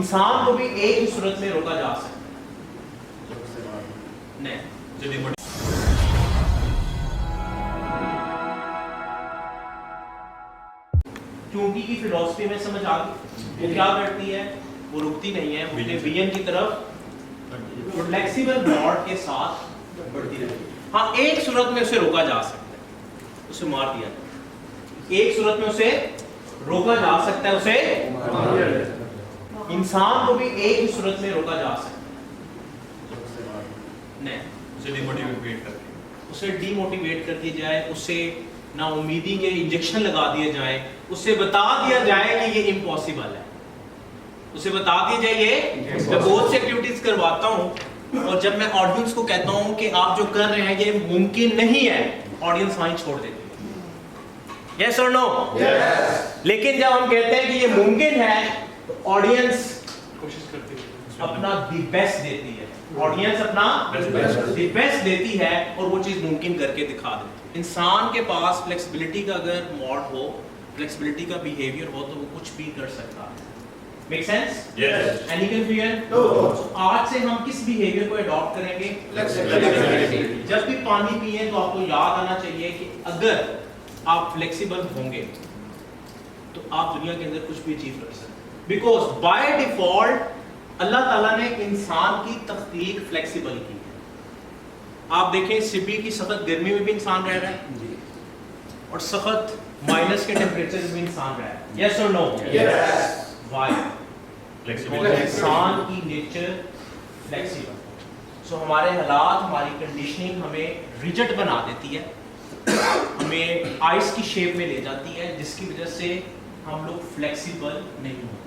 انسان کو بھی ایک ہی صورت میں روکا جا سکتا ہے. کیونکہ کی فلسفی میں سمجھ آ گئی. وہ کیا کرتی ہے؟ وہ رکتی نہیں ہے, وہ وی این کی طرف فلیکسیبل ماڈ کے ساتھ بڑھتی رہتی ہے. ہاں ایک صورت میں اسے روکا جا سکتا ہے, اسے مار دیا جائے. ایک صورت میں اسے روکا جا سکتا ہے, اسے انسان کو بھی ایک ہی صورت میں روکا جا سکتا ہے. نہیں, اسے ڈی موٹیویٹ کر دیا جائے, اسے نا امیدی کے انجیکشن لگا دیا جائے, اسے بتا دیا جائے کہ یہ امپاسبل ہے, اسے بتا دیا جائے. یہ میں بہت سی ایکٹیویٹیز کرواتا ہوں اور جب میں آڈینس کو کہتا ہوں کہ آپ جو کر رہے ہیں یہ ممکن نہیں ہے, آڈینس وہیں چھوڑ دیتی ہے. یس اور نو؟ لیکن جب ہم کہتے ہیں کہ یہ ممکن ہے تو آڈینس کوشش کرتی ہے, اپنا دی بیسٹ دیتی ہے. آڈینس اپنا دی بیسٹ دیتی ہے اور وہ چیز ممکن کر کے دکھا دیتی ہے. انسان کے پاس فلیکسیبلٹی کا اگر موڈ ہو, فلیکسیبلٹی کا بیہیویئر ہو تو وہ کچھ بھی کر سکتا ہے. Make sense? Yes. Any confusion? No. آج سے ہم کس بیہیویئر کو اڈاپٹ کریں گے؟ فلیکسیبلٹی. جب بھی پانی پیئیں تو آپ کو یاد آنا چاہیے کہ اگر آپ فلیکسیبل ہوں گے تو آپ دنیا کے اندر کچھ بھی اچیو کر سکتے ہیں. بیکاز بائی ڈیفالٹ اللہ تعالیٰ نے انسان کی تخلیق فلیکسیبل کی ہے. آپ دیکھیں سبی کی سخت گرمی میں بھی انسان رہ رہا ہے اور سخت مائنس کے ٹیمپریچر میں بھی انسان رہ رہا ہے. یس اور نو؟ یس. وائی؟ انسان کی نیچر فلیکسیبل. سو ہمارے حالات, ہماری کنڈیشننگ ہمیں ریجڈ بنا دیتی ہے, ہمیں آئس کی شیپ میں لے جاتی ہے, جس کی وجہ سے ہم لوگ فلیکسیبل نہیں ہوتے.